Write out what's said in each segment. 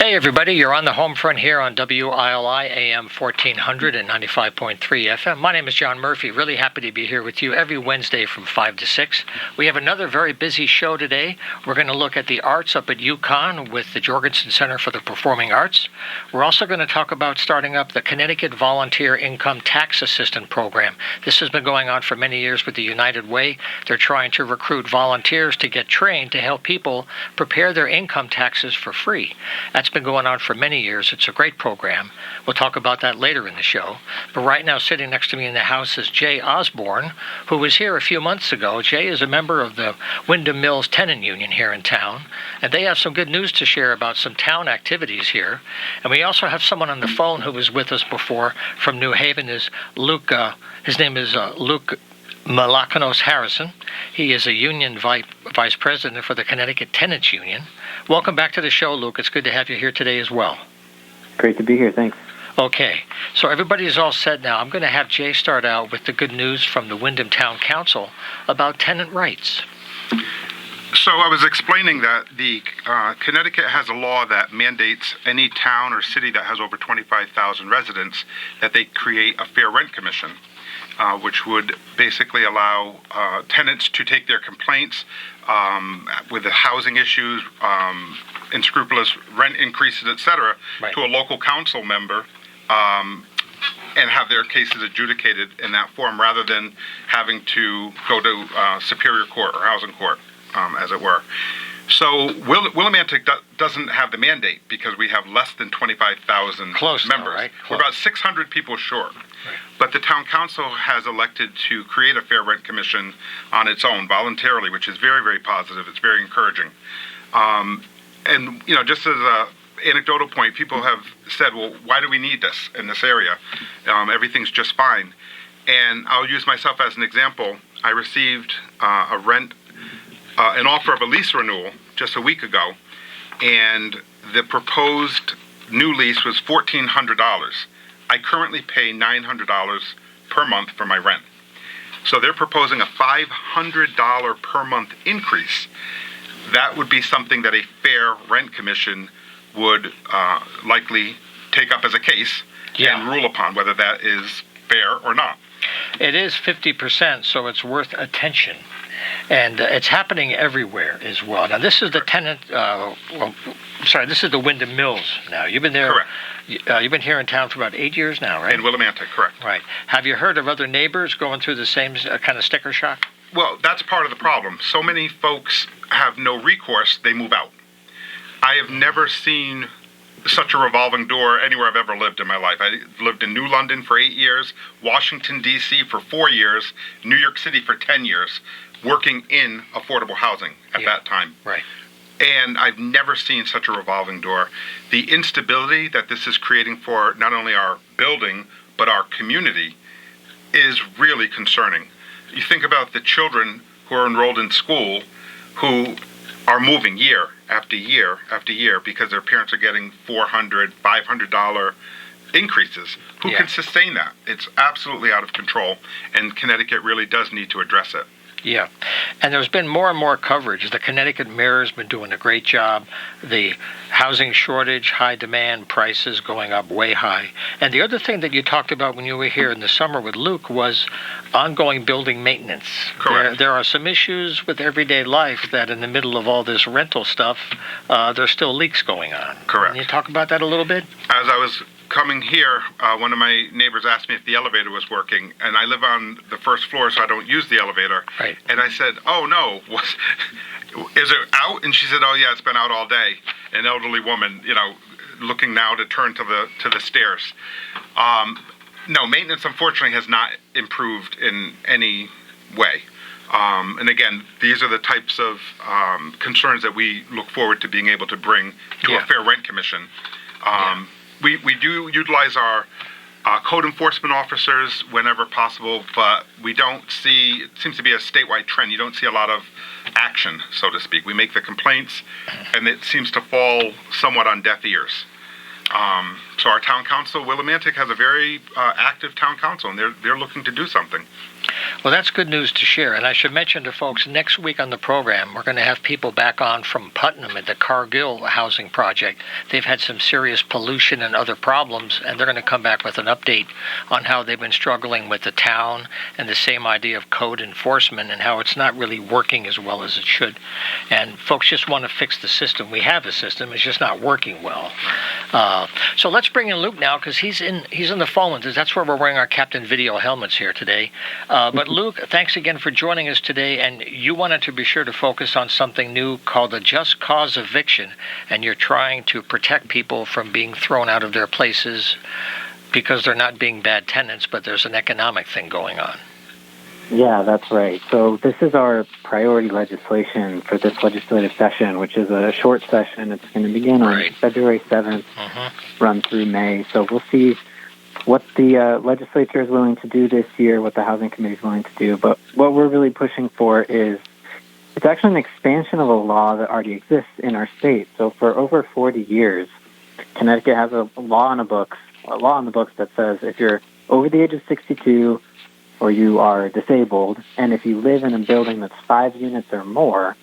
Hey everybody, you're on the Homefront here on WILI AM 1400 and 95.3 FM. My name is John Murphy. Really happy to be here with you every Wednesday from 5 to 6. We have another very busy show today. We're going to look at the arts up at UConn with the Jorgensen Center for the Performing Arts. We're also going to talk about starting up the Connecticut Volunteer Income Tax Assistant Program. This has been going on for many years with the United Way. They're trying to recruit volunteers to get trained to help people prepare their income taxes for free. That's been going on for many years. It's a great program. We'll talk about that later in the show. But right now, sitting next to me in the house is Jay Osborne, who was here a few months ago. Jay is a member of the Windham Mills Tenant Union here in town, and they have some good news to share about some town activities here. And we also have someone on the phone who was with us before from New Haven. Is Luke? His name is Luke Malakinos Harrison. He is a union vice president for the Connecticut Tenants Union. Welcome back to the show, Luke. It's good to have you here today as well. Great to be here. Thanks. Okay, so everybody's all set now. I'm going to have Jay start out with the good news from the Windham Town Council about tenant rights. So I was explaining that the Connecticut has a law that mandates any town or city that has over 25,000 residents that they create a fair rent commission. Which would basically allow tenants to take their complaints with the housing issues, unscrupulous rent increases, etc., right, to a local council member and have their cases adjudicated in that form rather than having to go to Superior Court or Housing Court, as it were. So Willimantic doesn't have the mandate because we have less than 25,000 members. Now, right? We're about 600 people short. Right. But the town council has elected to create a fair rent commission on its own voluntarily, which is very, very positive. It's very encouraging. And, you know, just as an anecdotal point, people have said, well, why do we need this in this area? Everything's just fine. And I'll use myself as an example. I received an offer of a lease renewal just a week ago, and the proposed new lease was $1,400. I currently pay $900 per month for my rent. So they're proposing a $500 per month increase. That would be something that a fair rent commission would likely take up as a case and rule upon whether that is fair or not. It is 50%, so it's worth attention. And it's happening everywhere as well. Now, this is the this is the Windham Mills now. You've been there. Correct. You've been here in town for about 8 years now, right? In Willimantic, correct. Right. Have you heard of other neighbors going through the same kind of sticker shock? Well, that's part of the problem. So many folks have no recourse, they move out. I have never seen such a revolving door anywhere I've ever lived in my life. I lived in New London for 8 years, Washington, D.C. for 4 years, New York City for 10 years, working in affordable housing at that time. Right. And I've never seen such a revolving door. The instability that this is creating for not only our building, but our community is really concerning. You think about the children who are enrolled in school who are moving year after year after year because their parents are getting $400, $500 increases. Who can sustain that? It's absolutely out of control, and Connecticut really does need to address it. Yeah, and there's been more and more coverage. The Connecticut Mirror's been doing a great job. The housing shortage, high demand, prices going up way high. And the other thing that you talked about when you were here in the summer with Luke was ongoing building maintenance. Correct. There are some issues with everyday life that in the middle of all this rental stuff, there's still leaks going on. Correct. Can you talk about that a little bit? As I was coming here, one of my neighbors asked me if the elevator was working, and I live on the first floor, so I don't use the elevator. Right. And I said, "Oh no, is it out?" And she said, "Oh yeah, it's been out all day." An elderly woman, you know, looking now to turn to the stairs. No, maintenance unfortunately has not improved in any way. And again, these are the types of concerns that we look forward to being able to bring to a fair rent commission. We do utilize our code enforcement officers whenever possible, but we don't see, it seems to be a statewide trend, you don't see a lot of action, so to speak. We make the complaints, and it seems to fall somewhat on deaf ears. So our town council, Willimantic, has a very active town council, and they're looking to do something. Well, that's good news to share. And I should mention to folks, next week on the program, we're going to have people back on from Putnam at the Cargill housing project. They've had some serious pollution and other problems, and they're going to come back with an update on how they've been struggling with the town and the same idea of code enforcement and how it's not really working as well as it should. And folks just want to fix the system. We have a system, it's just not working well. So let's bring in Luke now, because he's in the phone with us. That's where we're wearing our Captain Video helmets here today. But Luke, thanks again for joining us today. And you wanted to be sure to focus on something new called a just cause eviction. And you're trying to protect people from being thrown out of their places because they're not being bad tenants, but there's an economic thing going on. Yeah, that's right. So this is our priority legislation for this legislative session, which is a short session. It's going to begin on February 7th, run through May. So we'll see what the legislature is willing to do this year, what the Housing Committee is willing to do. But what we're really pushing for is it's actually an expansion of a law that already exists in our state. So for over 40 years, Connecticut has a law on the books that says if you're over the age of 62 or you are disabled, and if you live in a building that's 5 units or more,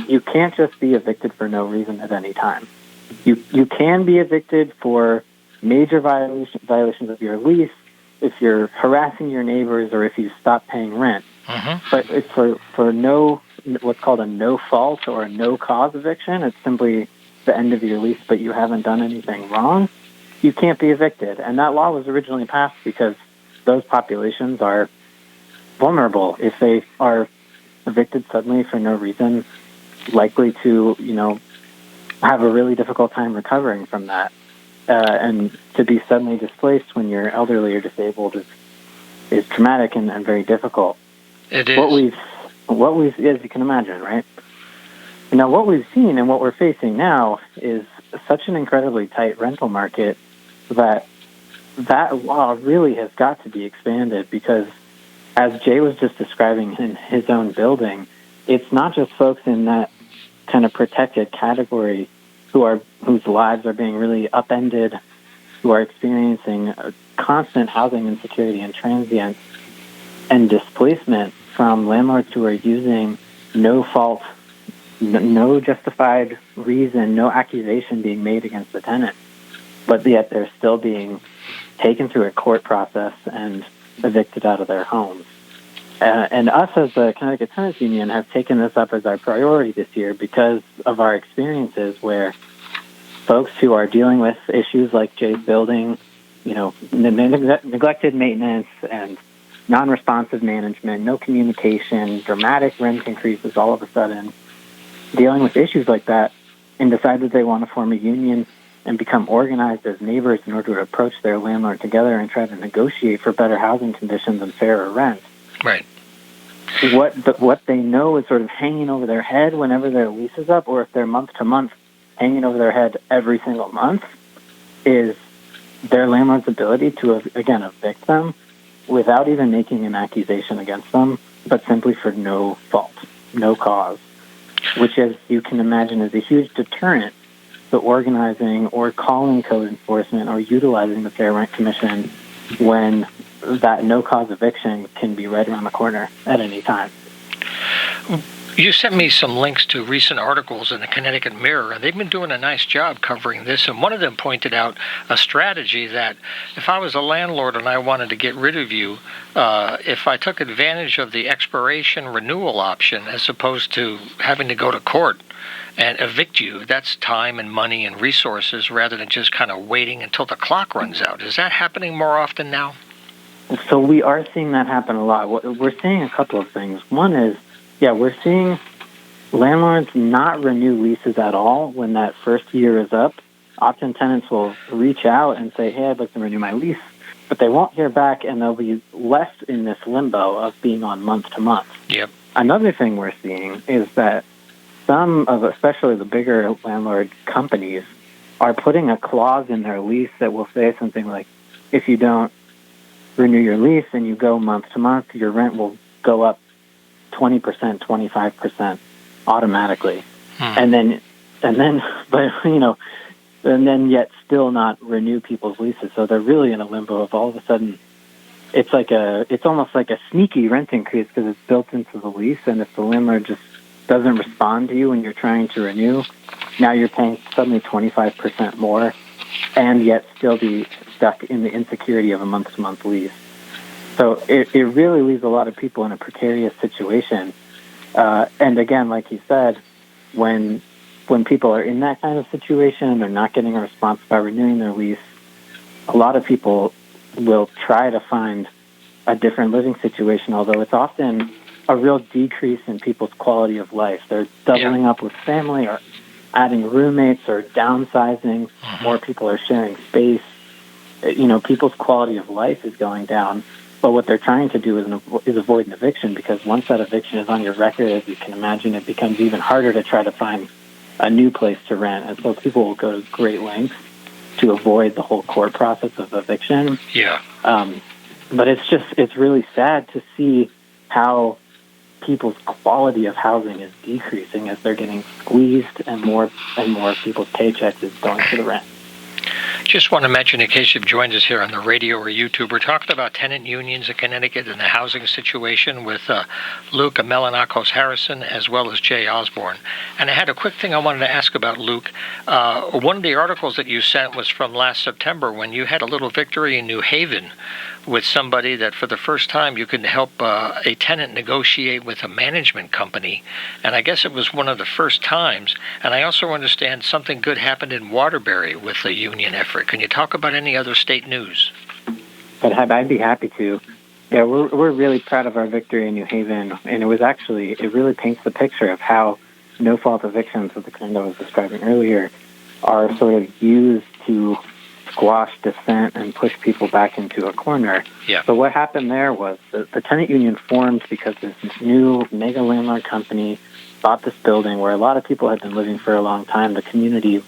you can't just be evicted for no reason at any time. You can be evicted for major violations of your lease, if you're harassing your neighbors, or if you stop paying rent. But it's for no, what's called a no fault or a no cause eviction. It's simply the end of your lease, but you haven't done anything wrong. You can't be evicted. And that law was originally passed because those populations are vulnerable. If they are evicted suddenly for no reason, likely to, have a really difficult time recovering from that. And to be suddenly displaced when you're elderly or disabled is traumatic and very difficult. It is. What we've, as you can imagine, right? Now, what we've seen and what we're facing now is such an incredibly tight rental market that law really has got to be expanded, because as Jay was just describing in his own building, it's not just folks in that kind of protected category whose lives are being really upended, who are experiencing constant housing insecurity and transience and displacement from landlords who are using no fault, no justified reason, no accusation being made against the tenant, but yet they're still being taken through a court process and evicted out of their homes. And us as the Connecticut Tenants Union have taken this up as our priority this year because of our experiences where folks who are dealing with issues like Jay's building, neglected maintenance and non-responsive management, no communication, dramatic rent increases all of a sudden, dealing with issues like that, and decide that they want to form a union and become organized as neighbors in order to approach their landlord together and try to negotiate for better housing conditions and fairer rent. Right. What they know is sort of hanging over their head whenever their lease is up, or if they're month to month hanging over their head every single month, is their landlord's ability to, again, evict them without even making an accusation against them, but simply for no fault, no cause, which, as you can imagine, is a huge deterrent to organizing or calling code enforcement or utilizing the Fair Rent Commission when that no-cause eviction can be right around the corner at any time. You sent me some links to recent articles in the Connecticut Mirror, and they've been doing a nice job covering this. And one of them pointed out a strategy that if I was a landlord and I wanted to get rid of you, if I took advantage of the expiration renewal option as opposed to having to go to court and evict you, that's time and money and resources rather than just kind of waiting until the clock runs out. Is that happening more often now? So we are seeing that happen a lot. We're seeing a couple of things. One is, we're seeing landlords not renew leases at all when that first year is up. Often tenants will reach out and say, hey, I'd like to renew my lease, but they won't hear back, and they'll be left in this limbo of being on month to month. Yep. Another thing we're seeing is that some of, especially the bigger landlord companies, are putting a clause in their lease that will say something like, if you don't renew your lease and you go month to month, your rent will go up 20%, 25% automatically. And then yet still not renew people's leases. So they're really in a limbo of all of a sudden it's almost like a sneaky rent increase because it's built into the lease, and if the landlord just doesn't respond to you when you're trying to renew, now you're paying suddenly 25% more, and yet still be stuck in the insecurity of a month-to-month lease. So it really leaves a lot of people in a precarious situation. And again, like you said, when people are in that kind of situation, they're not getting a response by renewing their lease, a lot of people will try to find a different living situation, although it's often a real decrease in people's quality of life. They're doubling up with family or adding roommates or downsizing. More people are sharing space. People's quality of life is going down. But what they're trying to do is avoid an eviction, because once that eviction is on your record, as you can imagine, it becomes even harder to try to find a new place to rent. And so people will go to great lengths to avoid the whole court process of eviction. Yeah. But it's really sad to see how people's quality of housing is decreasing as they're getting squeezed, and more people's paychecks is going to the rent. Just want to mention, in case you've joined us here on the radio or YouTube, we're talking about tenant unions in Connecticut and the housing situation with Luke Melanakos Harrison as well as Jay Osborne. And I had a quick thing I wanted to ask about Luke. One of the articles that you sent was from last September when you had a little victory in New Haven with somebody that for the first time you could help a tenant negotiate with a management company. And I guess it was one of the first times. And I also understand something good happened in Waterbury with the union effort. Can you talk about any other state news? I'd be happy to. Yeah, we're really proud of our victory in New Haven. And it really paints the picture of how no-fault evictions, of the kind I was describing earlier, are sort of used to squash dissent and push people back into a corner. Yeah. So what happened there was the tenant union formed because this new mega landlord company bought this building where a lot of people had been living for a long time. The community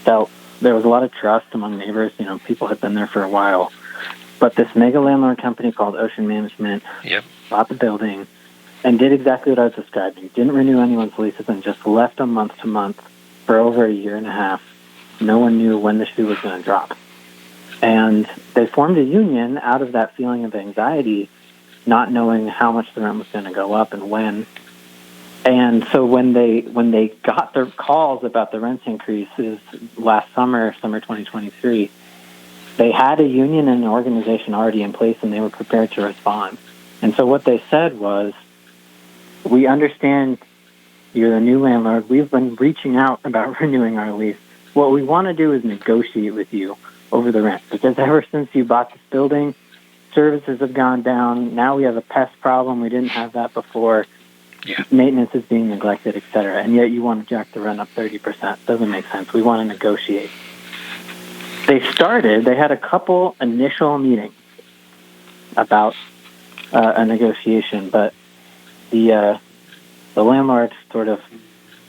felt there was a lot of trust among neighbors. People had been there for a while. But this mega landlord company called Ocean Management bought the building and did exactly what I was describing. Didn't renew anyone's leases and just left them month to month for over a year and a half. No one knew when the shoe was going to drop. And they formed a union out of that feeling of anxiety, not knowing how much the rent was going to go up and when. And so when they got their calls about the rent increases last summer 2023, they had a union and an organization already in place, and they were prepared to respond. And so what they said was, we understand you're the new landlord. We've been reaching out about renewing our lease. What we want to do is negotiate with you over the rent, because ever since you bought this building, services have gone down. Now we have a pest problem. We didn't have that before. Yeah. Maintenance is being neglected, et cetera. And yet you want to jack the rent up 30%. Doesn't make sense. We want to negotiate. They had a couple initial meetings about a negotiation, but the landlord sort of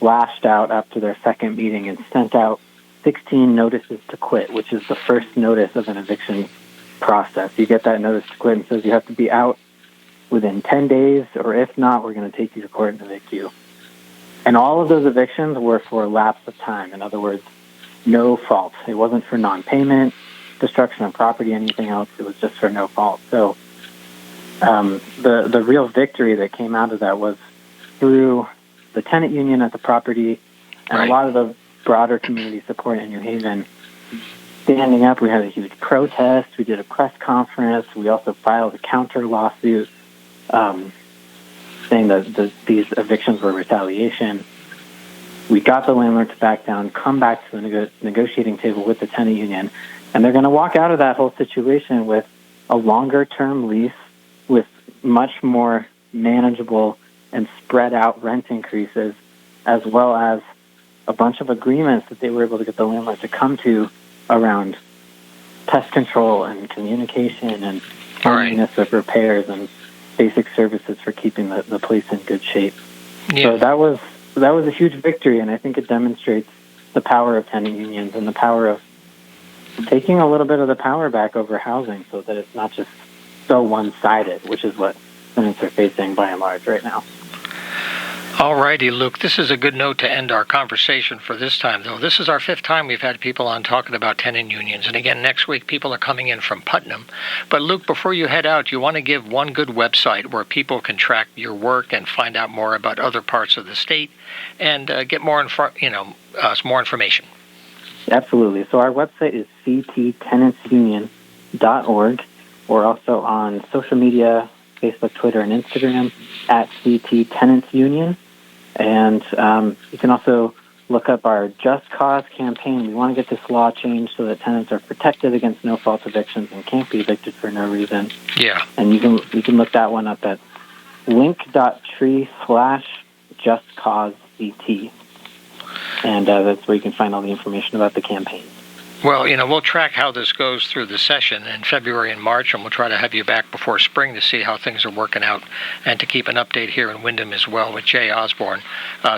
lashed out after their second meeting and sent out 16 notices to quit, which is the first notice of an eviction process. You get that notice to quit and says you have to be out within 10 days, or if not, we're going to take you to court and evict you. And all of those evictions were for a lapse of time. In other words, no fault. It wasn't for non-payment, destruction of property, anything else. It was just for no fault. So the real victory that came out of that was through the tenant union at the property and a lot of the broader community support in New Haven. Standing up, we had a huge protest. We did a press conference. We also filed a counter lawsuit saying that these evictions were retaliation. We got the landlord to back down, come back to the negotiating table with the tenant union, and they're going to walk out of that whole situation with a longer-term lease with much more manageable and spread-out rent increases, as well as a bunch of agreements that they were able to get the landlord to come to around pest control and communication and cleanliness of repairs and basic services for keeping the place in good shape. Yeah. So that was a huge victory, and I think it demonstrates the power of tenant unions and the power of taking a little bit of the power back over housing so that it's not just so one-sided, which is what tenants are facing by and large right now. All righty, Luke. This is a good note to end our conversation for this time, though. This is our 5th time we've had people on talking about tenant unions. And again, next week, people are coming in from Putnam. But, Luke, before you head out, you want to give one good website where people can track your work and find out more about other parts of the state and get more information. Absolutely. So our website is cttenantsunion.org. We're also on social media, Facebook, Twitter, and Instagram at CT Tenants Union. And you can also look up our Just Cause campaign. We want to get this law changed so that tenants are protected against no-fault evictions and can't be evicted for no reason. Yeah. And you can look that one up at link.tree/JustCauseCT. And that's where you can find all the information about the campaign. Well, we'll track how this goes through the session in February and March, and we'll try to have you back before spring to see how things are working out and to keep an update here in Windham as well with Jay Osborne.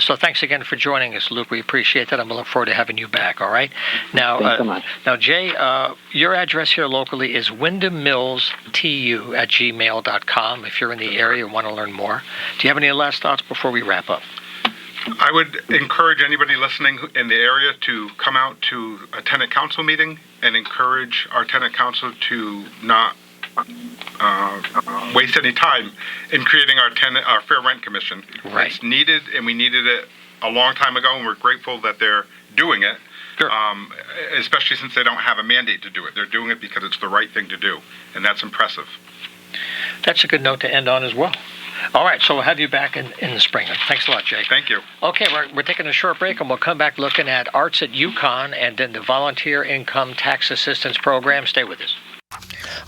So thanks again for joining us, Luke. We appreciate that, and we'll look forward to having you back, all right? Now, Thanks so much. Now, Jay, your address here locally is windhammillstu@gmail.com if you're in the area and want to learn more. Do you have any last thoughts before we wrap up? I would encourage anybody listening in the area to come out to a tenant council meeting and encourage our tenant council to not waste any time in creating our fair rent commission. Right. It's needed, and we needed it a long time ago, and we're grateful that they're doing it. Sure. Especially since they don't have a mandate to do it. They're doing it because it's the right thing to do, and that's impressive. That's a good note to end on as well. All right, so we'll have you back in the spring. Thanks a lot, Jay. Thank you. Okay, we're taking a short break, and we'll come back looking at arts at UConn and then the Volunteer Income Tax Assistance Program. Stay with us.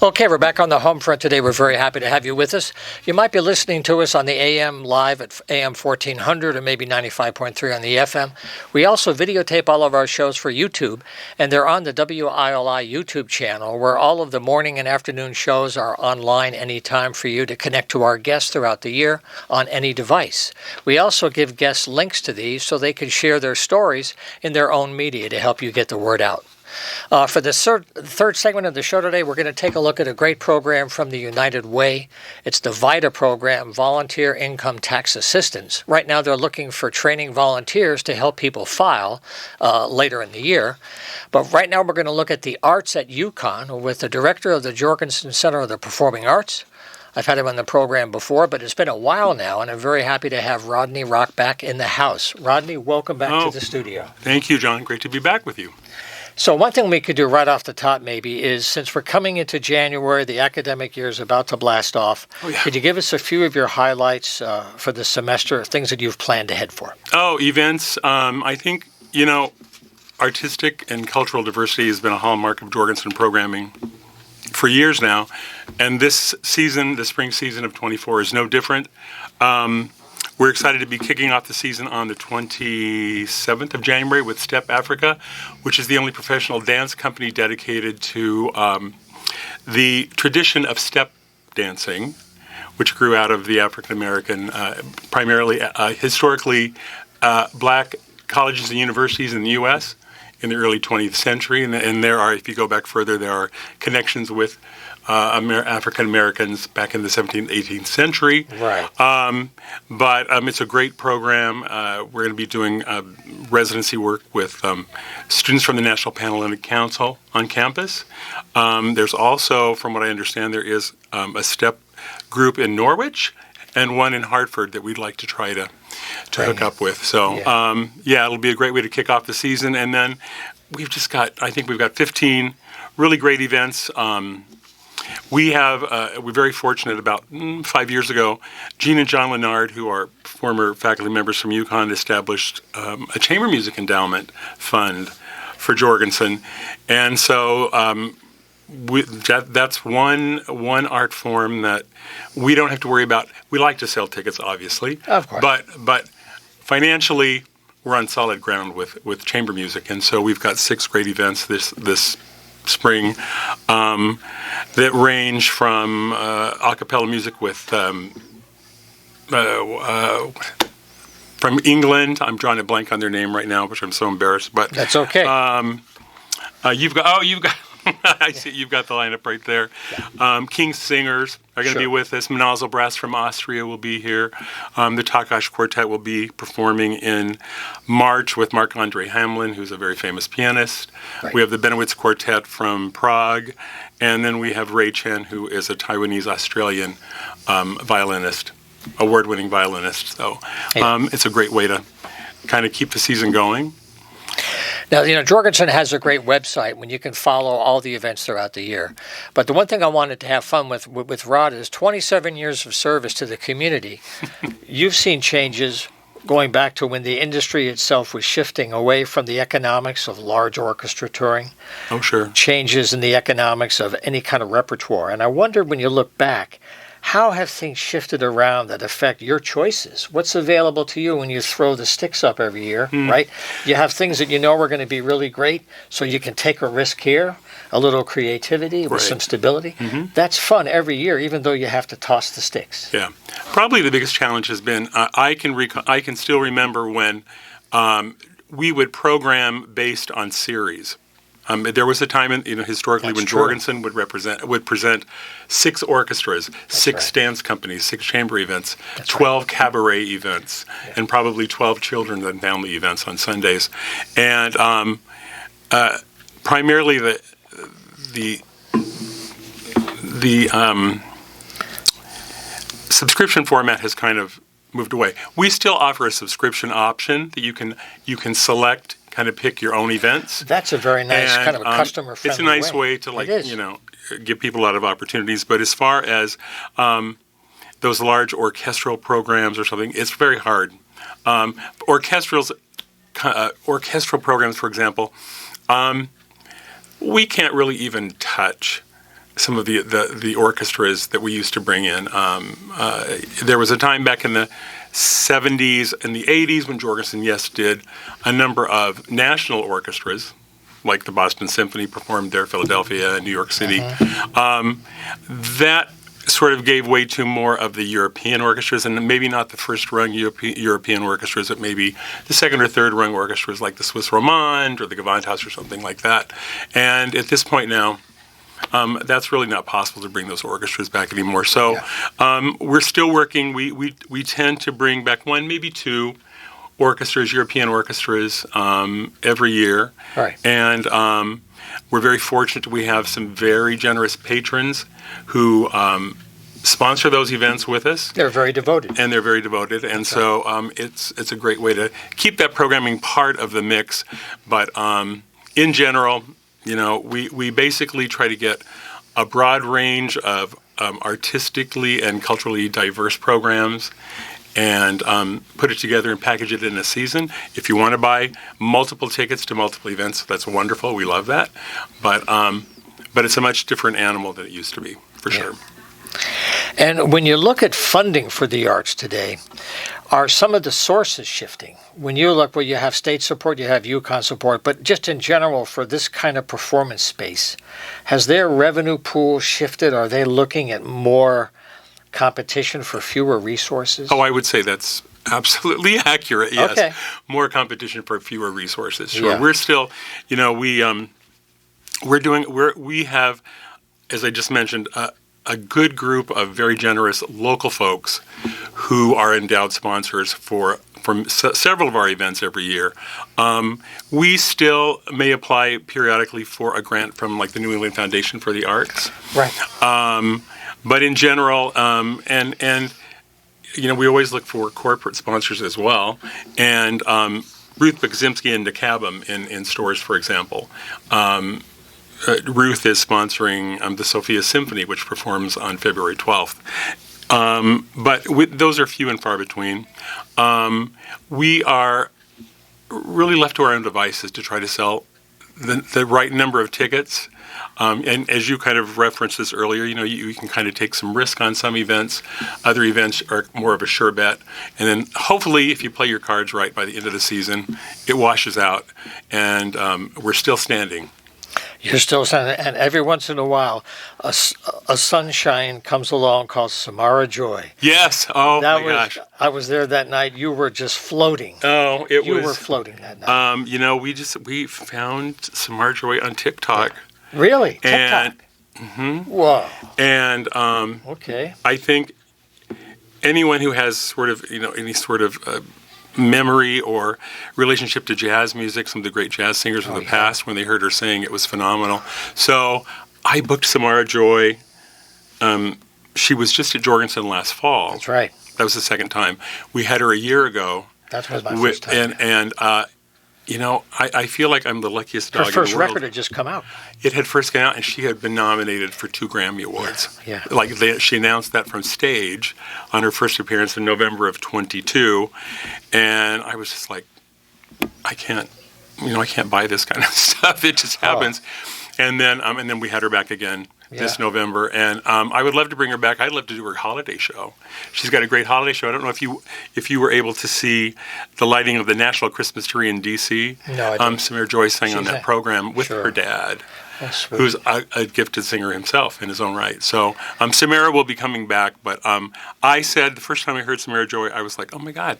Okay, we're back on the Homefront today. We're very happy to have you with us. You might be listening to us on the AM live at AM 1400 or maybe 95.3 on the FM. We also videotape all of our shows for YouTube, and they're on the WILI YouTube channel where all of the morning and afternoon shows are online anytime for you to connect to our guests throughout the year on any device. We also give guests links to these so they can share their stories in their own media to help you get the word out. For the third segment of the show today, we're going to take a look at a great program from the United Way. It's the VITA program, Volunteer Income Tax Assistance. Right now, they're looking for training volunteers to help people file later in the year. But right now, we're going to look at the arts at UConn with the director of the Jorgensen Center of the Performing Arts. I've had him on the program before, but it's been a while now, and I'm very happy to have Rodney Rock back in the house. Rodney, welcome back to the studio. Thank you, John. Great to be back with you. So one thing we could do right off the top maybe is, since we're coming into January, the academic year is about to blast off. Could you give us a few of your highlights for the semester, things that you've planned ahead for? Events. I think, artistic and cultural diversity has been a hallmark of Jorgensen programming for years now. And this season, the spring season of 24, is no different. We're excited to be kicking off the season on the 27th of January with Step Africa, which is the only professional dance company dedicated to the tradition of step dancing, which grew out of the African American, primarily historically black colleges and universities in the U.S. in the early 20th century. And there are, if you go back further, there are connections with African Americans back in the 17th, 18th century. Right. But it's a great program. We're going to be doing residency work with students from the National Panhellenic Council on campus. There's also, from what I understand, there is a step group in Norwich and one in Hartford that we'd like to try to hook up with. So, it'll be a great way to kick off the season. And then we've got 15 really great events. We're very fortunate. About 5 years ago, Jean and John Lennard, who are former faculty members from UConn, established a chamber music endowment fund for Jorgensen. And so that's one art form that we don't have to worry about. We like to sell tickets, obviously. Of course. But financially, we're on solid ground with chamber music. And so we've got 6 great events this spring that range from a cappella music with from England. I'm drawing a blank on their name right now, which I'm so embarrassed. But that's okay. You've got I see you've got the lineup right there. King Singers are going to be with us. Mnazel Brass from Austria will be here. The Takash Quartet will be performing in March with Marc-Andre Hamelin, who's a very famous pianist. Right. We have the Benowitz Quartet from Prague. And then we have Ray Chen, who is a Taiwanese-Australian violinist, award-winning violinist. So it's a great way to kind of keep the season going. Now, Jorgensen has a great website when you can follow all the events throughout the year. But the one thing I wanted to have fun with Rod is 27 years of service to the community. You've seen changes going back to when the industry itself was shifting away from the economics of large orchestra touring. Oh, sure. Changes in the economics of any kind of repertoire. And I wonder, when you look back, how have things shifted around that affect your choices? What's available to you when you throw the sticks up every year, right? You have things that are going to be really great, so you can take a risk here, a little creativity with some stability. That's fun every year, even though you have to toss the sticks. Yeah. Probably the biggest challenge has been, I can still remember when we would program based on series. There was a time, historically, when Jorgensen would present 6 orchestras, 6 dance companies, 6 chamber events, 12 cabaret events, and probably 12 children and family events on Sundays. And primarily the subscription format has kind of moved away. We still offer a subscription option that you can select, kind of pick your own events. That's a very nice kind of a customer-friendly way. It's a nice way to give people a lot of opportunities. But as far as those large orchestral programs or something, it's very hard. Orchestral programs, for example, we can't really even touch some of the orchestras that we used to bring in. There was a time back in the 70s and the 80s when Jorgensen, did a number of national orchestras, like the Boston Symphony performed there, Philadelphia, and New York City. That sort of gave way to more of the European orchestras, and maybe not the first-rung European orchestras, but maybe the second or third-rung orchestras like the Swiss Romande or the Gewandhaus or something like that. And at this point now, that's really not possible to bring those orchestras back anymore. So we're still working. We tend to bring back 1, maybe 2 orchestras, European orchestras, every year. Right. And we're very fortunate we have some very generous patrons who sponsor those events with us. They're very devoted. And they're very devoted. And so it's a great way to keep that programming part of the mix. But in general, we basically try to get a broad range of artistically and culturally diverse programs and put it together and package it in a season. If you want to buy multiple tickets to multiple events, that's wonderful. We love that. But it's a much different animal than it used to be, for sure. And when you look at funding for the arts today, are some of the sources shifting? When you look, you have state support, you have UConn support, but just in general for this kind of performance space, has their revenue pool shifted? Are they looking at more competition for fewer resources? Oh, I would say that's absolutely accurate, yes. Okay. More competition for fewer resources, sure. Yeah. We're still, we have, as I just mentioned, a good group of very generous local folks who are endowed sponsors for several of our events every year. We still may apply periodically for a grant from the New England Foundation for the Arts. Right. But in general, we always look for corporate sponsors as well. And Ruth Bukzimski and DeKalb in stores, for example. Ruth is sponsoring the Sophia Symphony, which performs on February 12th. But those are few and far between. We are really left to our own devices to try to sell the right number of tickets. And as you kind of referenced this earlier, you can kind of take some risk on some events. Other events are more of a sure bet. And then hopefully, if you play your cards right by the end of the season, it washes out, and we're still standing. You're still standing, and every once in a while, a sunshine comes along called Samara Joy. Yes. Oh, my gosh. I was there that night. You were just floating. Oh, you were floating that night. We found Samara Joy on TikTok. Really? And TikTok? Whoa. And Okay. I think anyone who has sort of, any sort of memory or relationship to jazz music, some of the great jazz singers of the past, when they heard her sing, it was phenomenal. So I booked Samara Joy. She was just at Jorgensen last fall. That's right. That was the second time. We had her a year ago. That was my first time. And I feel like I'm the luckiest dog Her in the world. first record had just come out. It had first come out, and she had been nominated for 2 Grammy Awards. Yeah. She announced that from stage on her first appearance in November of 22, and I was just like, I can't buy this kind of stuff. It just happens. And then we had her back again this November, and I would love to bring her back. I'd love to do her holiday show. She's got a great holiday show. I don't know if you were able to see the lighting of the National Christmas tree in D.C. No, I didn't. Samir Joy sang on that program with her dad, who's a gifted singer himself in his own right. So Samira will be coming back, but I said the first time I heard Samira Joy, I was like, oh my God,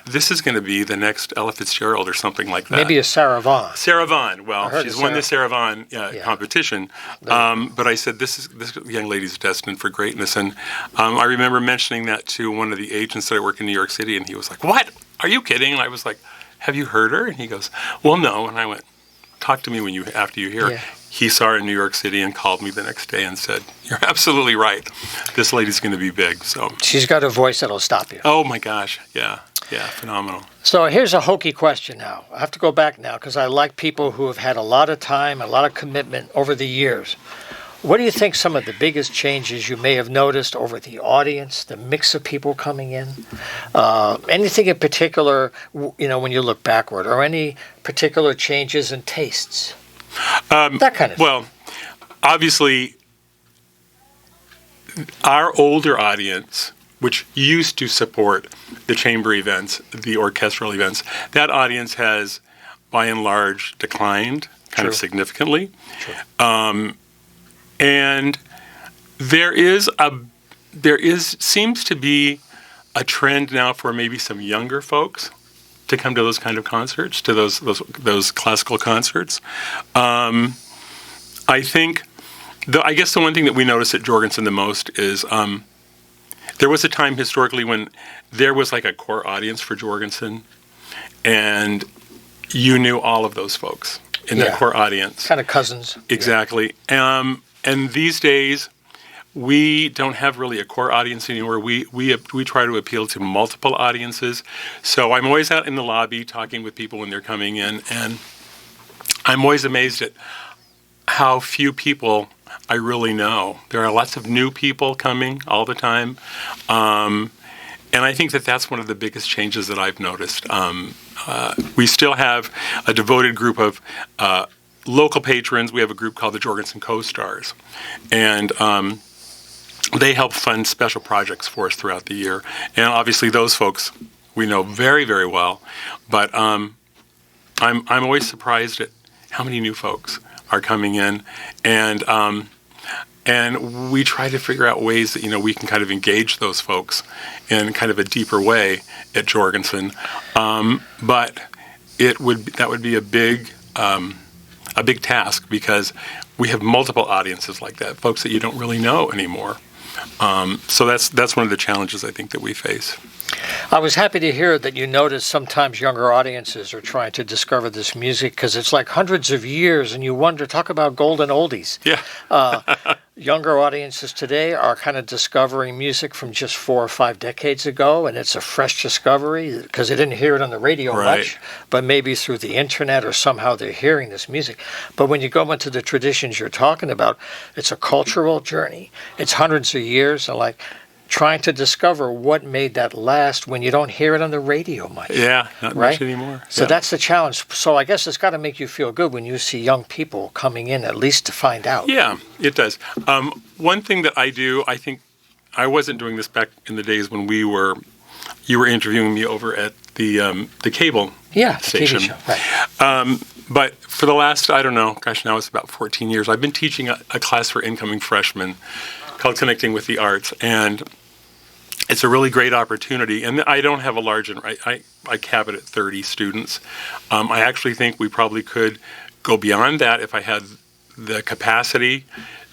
this is going to be the next Ella Fitzgerald or something like that. Maybe a Sarah Vaughan. Sarah Vaughan. Well, she's won the Sarah Vaughan competition, but I said this young lady's destined for greatness, and I remember mentioning that to one of the agents that I work in New York City, and he was like, "What? Are you kidding?" And I was like, "Have you heard her?" And he goes, "Well, no." And I went, "Talk to me after you hear her." He saw her in New York City and called me the next day and said, "You're absolutely right. This lady's going to be big." So she's got a voice that'll stop you. Oh my gosh, yeah, phenomenal. So here's a hokey question now. I have to go back now because I like people who have had a lot of time, a lot of commitment over the years. What do you think some of the biggest changes you may have noticed over the audience, the mix of people coming in? Anything in particular, when you look backward, or any particular changes in tastes? That kind of thing. Well, obviously, our older audience, which used to support the chamber events, the orchestral events, that audience has, by and large, declined kind of significantly. Sure. And seems to be a trend now for maybe some younger folks to come to those kind of concerts, to those classical concerts. I think, I guess the one thing that we noticed at Jorgensen the most is there was a time historically when there was like a core audience for Jorgensen, and you knew all of those folks in that core audience. Kind of cousins. Exactly. And these days, we don't have really a core audience anymore. We try to appeal to multiple audiences. So I'm always out in the lobby talking with people when they're coming in, and I'm always amazed at how few people I really know. There are lots of new people coming all the time, and I think that that's one of the biggest changes that I've noticed. We still have a devoted group of local patrons. We have a group called the Jorgensen Co-Stars, and they help fund special projects for us throughout the year. And obviously those folks we know very, very well, but I'm always surprised at how many new folks are coming in, and we try to figure out ways that we can kind of engage those folks in kind of a deeper way at Jorgensen. But that would be a big task, because we have multiple audiences like that, folks that you don't really know anymore. So that's one of the challenges I think that we face. I was happy to hear that you notice sometimes younger audiences are trying to discover this music, because it's like hundreds of years, and you wonder, talk about golden oldies. Yeah. Younger audiences today are kind of discovering music from just 4 or 5 decades ago, and it's a fresh discovery because they didn't hear it on the radio much, but maybe through the internet or somehow they're hearing this music. But when you go into the traditions you're talking about, it's a cultural journey. It's hundreds of years, and like trying to discover what made that last when you don't hear it on the radio much. Yeah, not much anymore. So that's the challenge. So I guess it's got to make you feel good when you see young people coming in, at least to find out. Yeah, it does. One thing that I do, I think I wasn't doing this back in the days when you were interviewing me over at the cable station. TV show, right. But for the last, I don't know, now it's about 14 years, I've been teaching a class for incoming freshmen called Connecting with the Arts, and it's a really great opportunity. And I don't have a large, I cap it at 30 students. I actually think we probably could go beyond that if I had the capacity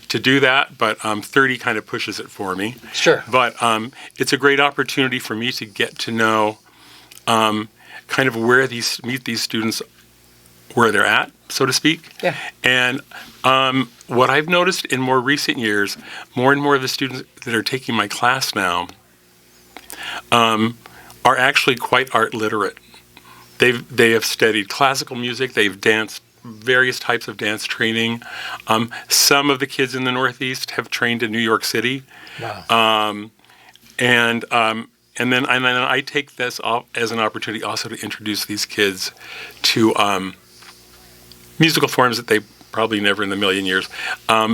to do that, but 30 kind of pushes it for me. Sure. But it's a great opportunity for me to get to know kind of meet these students where they're at, so to speak. Yeah. And what I've noticed in more recent years, more and more of the students that are taking my class now are actually quite art literate. They have studied classical music. They've danced various types of dance training. Some of the kids in the Northeast have trained in New York City. Wow. And then I take this as an opportunity also to introduce these kids to musical forms that they probably never in a million years.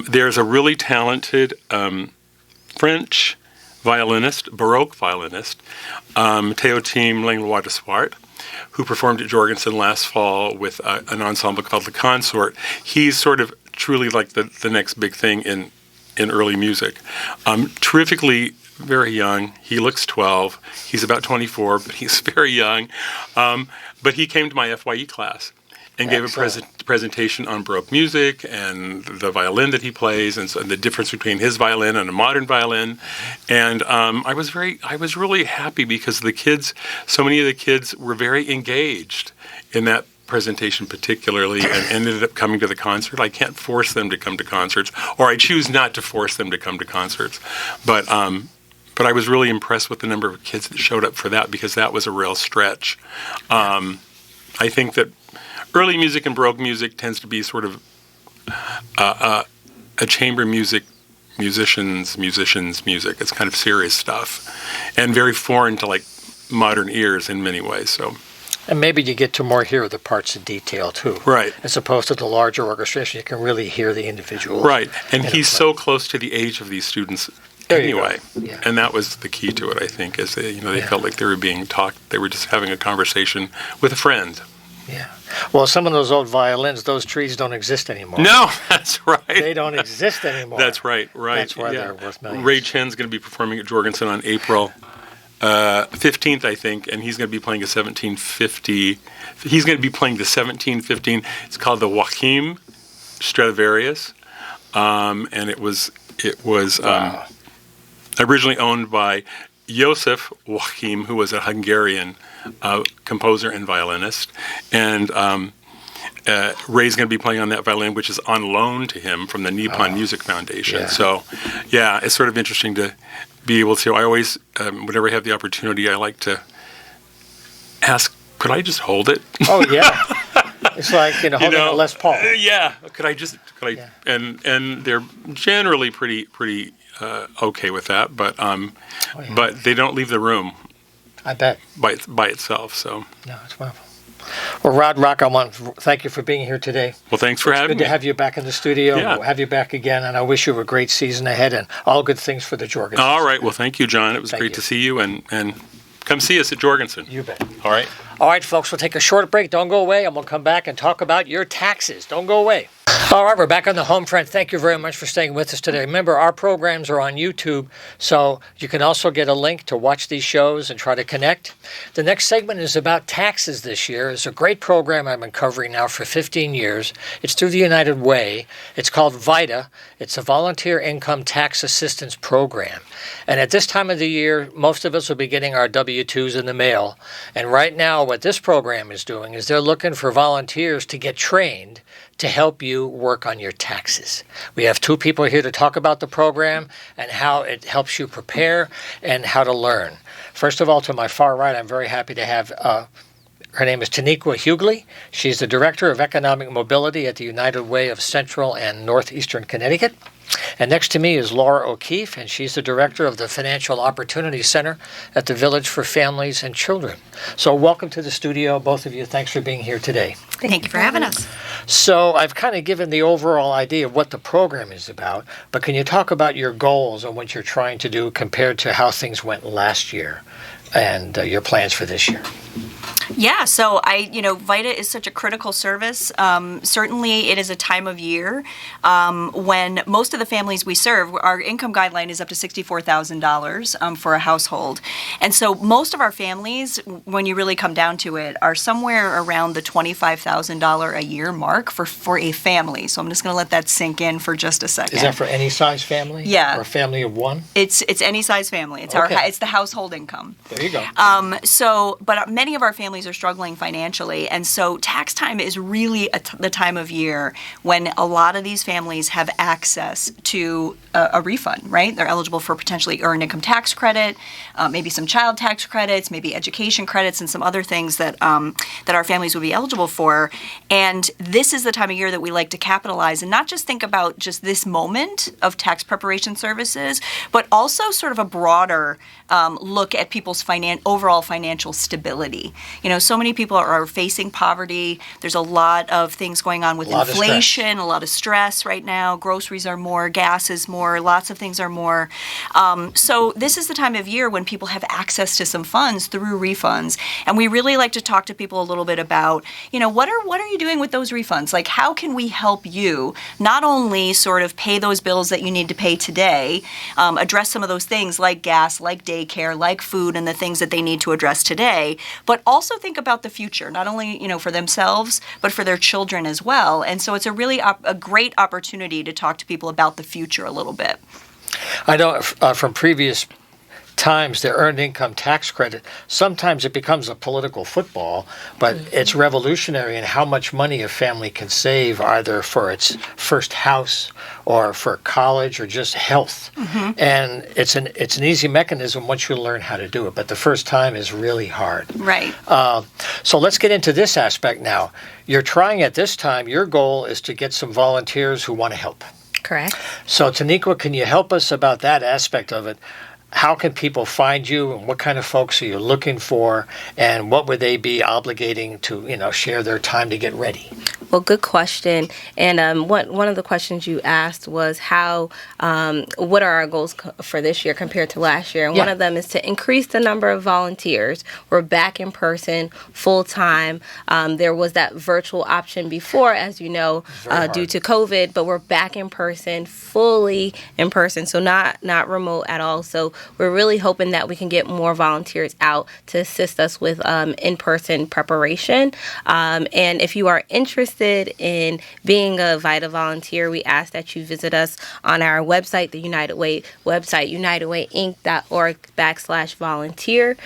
There's a really talented French violinist, Baroque violinist, Théotime Langlois-de-Swart, who performed at Jorgensen last fall with an ensemble called The Consort. He's sort of truly like the next big thing in early music. Terrifically very young. He looks 12. He's about 24, but he's very young. But he came to my FYE class and gave a presentation on Baroque music and the violin that he plays, and the difference between his violin and a modern violin. And I was really happy because so many of the kids were very engaged in that presentation particularly, and ended up coming to the concert. I can't force them to come to concerts, or I choose not to force them to come to concerts. But I was really impressed with the number of kids that showed up for that, because that was a real stretch. I think that early music and Baroque music tends to be sort of a chamber musicians music. It's kind of serious stuff, and very foreign to like modern ears in many ways. So, and maybe you get to more hear the parts in detail too, right? As opposed to the larger orchestration, you can really hear the individual. Right, and he's so close to the age of these students. Anyway, yeah. And that was the key to it, I think, is they felt like they were being talked. They were just having a conversation with a friend. Yeah. Well, some of those old violins, those trees don't exist anymore. No, that's right. They don't exist anymore. That's right. That's why they're worth millions. Ray Chen's going to be performing at Jorgensen on April 15th, I think, and he's going to be playing a 1750. He's going to be playing the 1715. It's called the Joachim Stradivarius, and it was wow. Originally owned by Josef Joachim, who was a Hungarian composer and violinist, and Ray's going to be playing on that violin, which is on loan to him from the Nippon Music Foundation. Yeah. So, yeah, it's sort of interesting to be able to. I always, whenever I have the opportunity, I like to ask, could I just hold it? Oh yeah, it's like holding a Les Paul. Yeah, could I? Yeah. And they're generally pretty okay with that, but but they don't leave the room. I bet. By itself, so. No, it's wonderful. Well, Rod Rock, I want to thank you for being here today. Well, thanks for having me. It's good to have you back in the studio. Yeah. We'll have you back again, and I wish you a great season ahead and all good things for the Jorgensen. All right. Well, thank you, John. It was great to see you, and come see us at Jorgensen. You bet. All right. All right, folks, we'll take a short break. Don't go away, and we'll come back and talk about your taxes. Don't go away. All right, we're back on the Homefront. Thank you very much for staying with us today. Remember, our programs are on YouTube, so you can also get a link to watch these shows and try to connect. The next segment is about taxes this year. It's a great program I've been covering now for 15 years. It's through the United Way. It's called VITA. It's a Volunteer Income Tax Assistance Program. And at this time of the year, most of us will be getting our W-2s in the mail. And right now, what this program is doing is they're looking for volunteers to get trained to help you work on your taxes. We have two people here to talk about the program and how it helps you prepare and how to learn. First of all, to my far right, I'm very happy to have her name is Taniqua Hughley. She's the Director of Economic Mobility at the United Way of Central and Northeastern Connecticut. And next to me is Laura O'Keefe, and she's the Director of the Financial Opportunity Center at the Village for Families and Children. So welcome to the studio, both of you. Thanks for being here today. Thank you for having us. So I've kind of given the overall idea of what the program is about, but can you talk about your goals and what you're trying to do compared to how things went last year and your plans for this year? Yeah, so VITA is such a critical service. Certainly, it is a time of year when most of the families we serve, our income guideline is up to $64,000 for a household. And so most of our families, when you really come down to it, are somewhere around the $25,000 a year mark for a family. So I'm just going to let that sink in for just a second. Is that for any size family? Yeah. Or a family of one? It's any size family. It's it's the household income. There you go. But many of our families are struggling financially, and so tax time is really the time of year when a lot of these families have access to a refund, right? They're eligible for potentially earned income tax credit, maybe some child tax credits, maybe education credits, and some other things that our families would be eligible for. And this is the time of year that we like to capitalize and not just think about just this moment of tax preparation services, but also sort of a broader look at people's overall financial stability. So many people are facing poverty. There's a lot of things going on with inflation, a lot of stress right now. Groceries are more, gas is more, lots of things are more. So this is the time of year when people have access to some funds through refunds. And we really like to talk to people a little bit about, what are you doing with those refunds? Like, how can we help you not only sort of pay those bills that you need to pay today, address some of those things like gas, like daycare, like food, and the things that they need to address today, but also think about the future, not only, for themselves, but for their children as well. And so it's a really a great opportunity to talk to people about the future a little bit. I know from previous times the earned income tax credit, sometimes it becomes a political football, but it's revolutionary in how much money a family can save either for its first house or for college or just health. And it's an easy mechanism once you learn how to do it, but the first time is really hard. Right. So let's get into this aspect now. You're trying at this time, your goal is to get some volunteers who want to help. Correct. So Taniqua, can you help us about that aspect of it? How can people find you, and what kind of folks are you looking for, and what would they be obligating to, share their time to get ready? Well, good question. And one of the questions you asked was what are our goals for this year compared to last year? And one of them is to increase the number of volunteers. We're back in person full time. There was that virtual option before, as you know, due to COVID, but we're back in person, fully in person, so not remote at all. So we're really hoping that we can get more volunteers out to assist us with in-person preparation. And if you are interested in being a VITA volunteer, we ask that you visit us on our website, the United Way website, unitedwayinc.org/volunteer.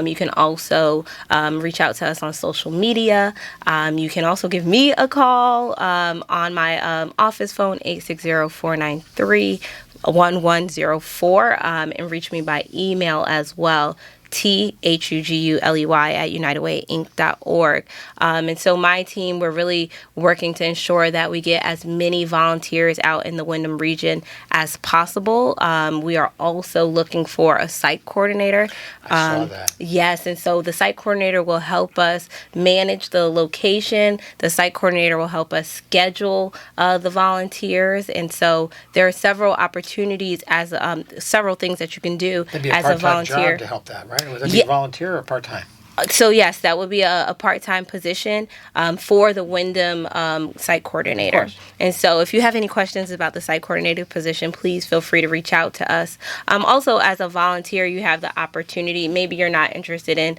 You can also reach out to us on social media. You can also give me a call on my office phone, 860-493-1104, and reach me by email as well, THUGULEY@unitedwayinc.org. And so my team, we're really working to ensure that we get as many volunteers out in the Windham region as possible. We are also looking for a site coordinator. I saw that. Yes, and so the site coordinator will help us manage the location. The site coordinator will help us schedule the volunteers. And so there are several opportunities as several things that you can do as a volunteer. Job to help that, right? Would that be volunteer or part-time? So yes, that would be a part-time position for the Windham site coordinator. And so if you have any questions about the site coordinator position, please feel free to reach out to us. Also, as a volunteer, you have the opportunity, maybe you're not interested in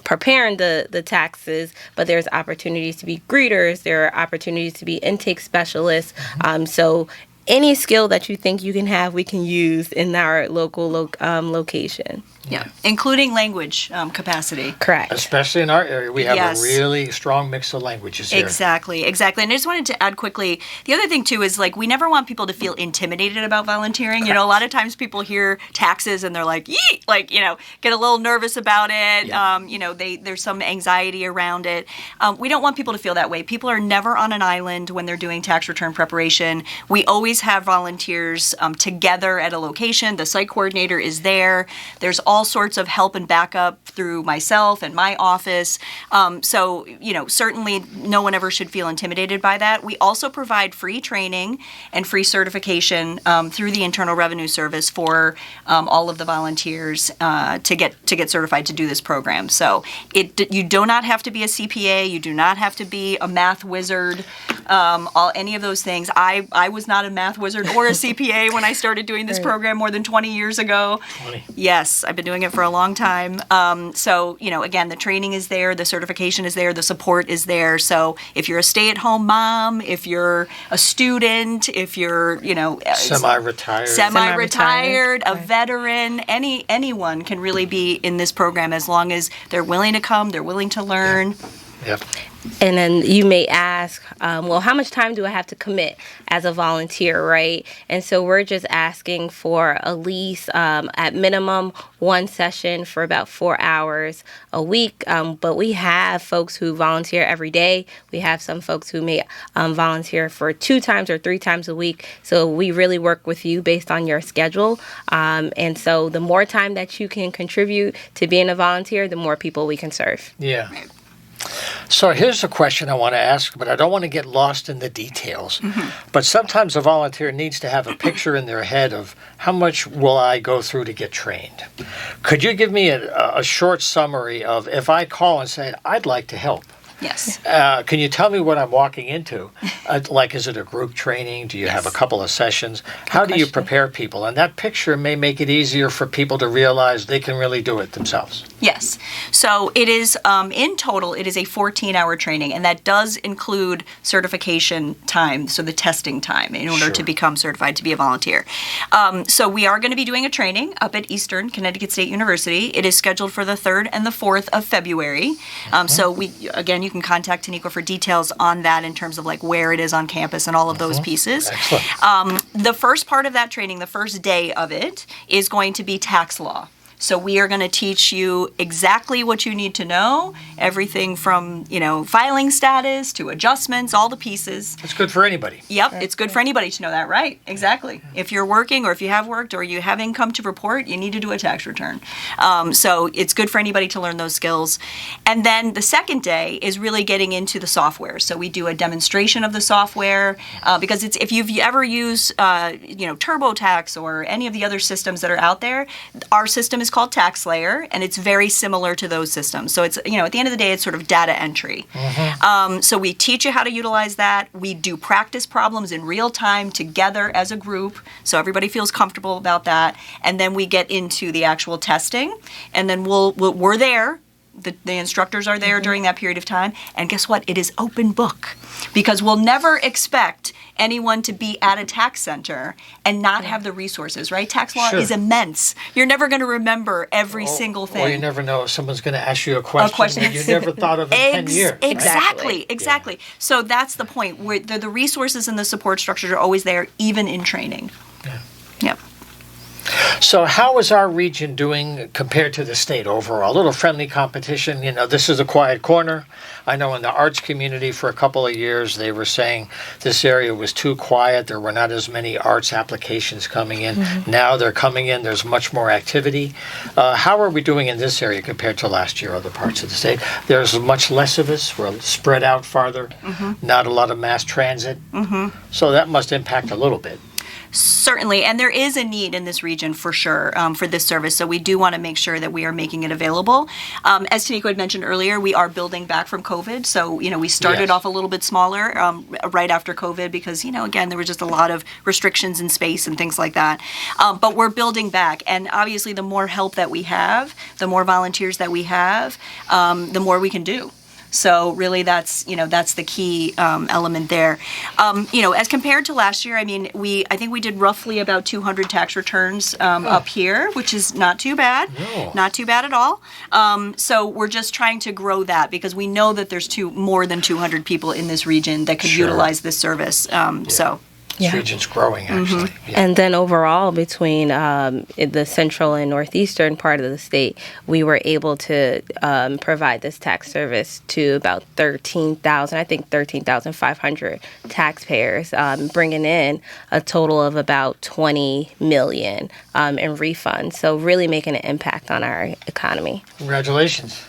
preparing the taxes, but there's opportunities to be greeters, there are opportunities to be intake specialists. So any skill that you think you can have, we can use in our local location. Yeah, including language capacity. Correct. Especially in our area, we have a really strong mix of languages here. Exactly. And I just wanted to add quickly, the other thing too is we never want people to feel intimidated about volunteering. Correct. A lot of times people hear taxes and they're like, yee, get a little nervous about it. Yeah. There's some anxiety around it. We don't want people to feel that way. People are never on an island when they're doing tax return preparation. We always have volunteers together at a location. The site coordinator is there. There's all all sorts of help and backup through myself and my office. So, certainly no one ever should feel intimidated by that. We also provide free training and free certification through the Internal Revenue Service for all of the volunteers to get certified to do this program. So you do not have to be a CPA. You do not have to be a math wizard. Any of those things. I was not a math wizard or a CPA when I started doing this program more than 20 years ago. 20. Yes, I've been doing it for a long time. So, again, the training is there, the certification is there, the support is there. So if you're a stay-at-home mom, if you're a student, if you're, semi-retired, a veteran, anyone can really be in this program as long as they're willing to come, they're willing to learn. Yep. And then you may ask, well, how much time do I have to commit as a volunteer, right? And so we're just asking for at least, at minimum, one session for about 4 hours a week. But we have folks who volunteer every day. We have some folks who may volunteer for 2 times or 3 times a week. So we really work with you based on your schedule. And so the more time that you can contribute to being a volunteer, the more people we can serve. Yeah. So here's a question I want to ask, but I don't want to get lost in the details. Mm-hmm. But sometimes a volunteer needs to have a picture in their head of how much will I go through to get trained. Could you give me a short summary of if I call and say, I'd like to help? Yes. Can you tell me what I'm walking into? Is it a group training? Do you have a couple of sessions? How do you prepare people? And that picture may make it easier for people to realize they can really do it themselves. Yes. So it is, in total, it is a 14-hour training, and that does include certification time, so the testing time, in order to become certified to be a volunteer. So we are going to be doing a training up at Eastern Connecticut State University. It is scheduled for the 3rd and the 4th of February. So you can contact Taniqua for details on that in terms of like where it is on campus and all of those pieces. Excellent. The first part of that training, the first day of it, is going to be tax law. So we are going to teach you exactly what you need to know, everything from, filing status to adjustments, all the pieces. It's good for anybody. Yep, it's good for anybody to know that, right? Exactly. If you're working or if you have worked or you have income to report, you need to do a tax return. So it's good for anybody to learn those skills. And then the second day is really getting into the software. So we do a demonstration of the software because if you've ever used, TurboTax or any of the other systems that are out there, our system is called TaxSlayer, and it's very similar to those systems. So it's, at the end of the day, it's sort of data entry. So we teach you how to utilize that. We do practice problems in real time together as a group, so everybody feels comfortable about that. And then we get into the actual testing, and then we're there. The instructors are there during that period of time. And guess what? It is open book, because we'll never expect anyone to be at a tax center and not have the resources, right? Tax law is immense. You're never going to remember every single thing. Or you never know if someone's going to ask you a question that you never thought of in 10 years. Exactly. Yeah. So that's the point. Where the resources and the support structures are always there, even in training. Yeah. Yep. So how is our region doing compared to the state overall? A little friendly competition. This is a quiet corner. I know in the arts community for a couple of years they were saying this area was too quiet. There were not as many arts applications coming in. Now they're coming in. There's much more activity. How are we doing in this area compared to last year, other parts of the state? There's much less of us. We're spread out farther. Not a lot of mass transit. So that must impact a little bit. Certainly, and there is a need in this region for sure for this service, so we do want to make sure that we are making it available. As Taniqua had mentioned earlier, we are building back from COVID, so we started off a little bit smaller right after COVID because, again, there was just a lot of restrictions in space and things like that. But we're building back, and obviously the more help that we have, the more volunteers that we have, the more we can do. So really, that's the key element there. As compared to last year, I think we did roughly about 200 tax returns up here, which is not too bad. No. Not too bad at all. So we're just trying to grow that because we know that there's more than 200 people in this region that could utilize this service. So. This region's growing, actually. Yeah. And then overall, between the central and northeastern part of the state, we were able to provide this tax service to about 13,500 taxpayers, bringing in a total of about $20 million in refunds. So really making an impact on our economy. Congratulations.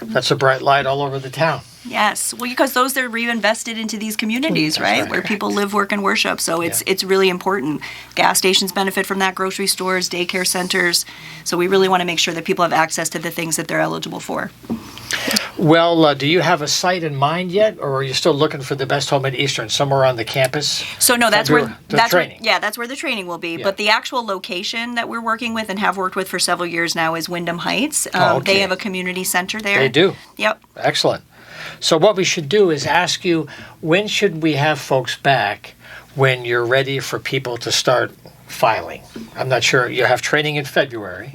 That's a bright light all over the town. Yes, well, because those are reinvested into these communities, right? Where people live, work, and worship. So it's really important. Gas stations benefit from that, grocery stores, daycare centers. So we really want to make sure that people have access to the things that they're eligible for. Well, do you have a site in mind yet, or are you still looking for the best home at Eastern, somewhere on the campus? So no, that's where that's training. That's where the training will be. Yeah. But the actual location that we're working with and have worked with for several years now is Wyndham Heights. They have a community center there. They do. Yep. Excellent. So what we should do is ask you, when should we have folks back when you're ready for people to start filing? I'm not sure. You have training in February.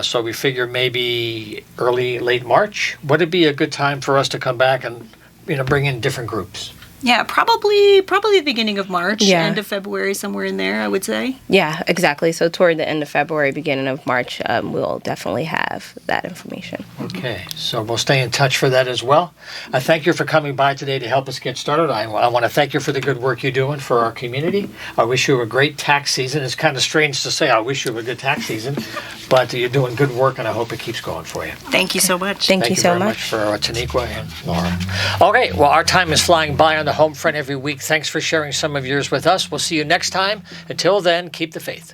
So we figure maybe late March. Would it be a good time for us to come back and bring in different groups? Yeah, probably the beginning of March, Yeah. end of February, somewhere in there, I would say. Yeah, exactly. So toward the end of February, beginning of March, we'll definitely have that information. Okay, so we'll stay in touch for that as well. I thank you for coming by today to help us get started. I want to thank you for the good work you're doing for our community. I wish you a great tax season. It's kind of strange to say I wish you a good tax season, but you're doing good work, and I hope it keeps going for you. Thank you so much. Thank you so very much for Taniqua and Laura. Okay, well, our time is flying by on the Homefront every week. Thanks for sharing some of yours with us. We'll see you next time. Until then, keep the faith.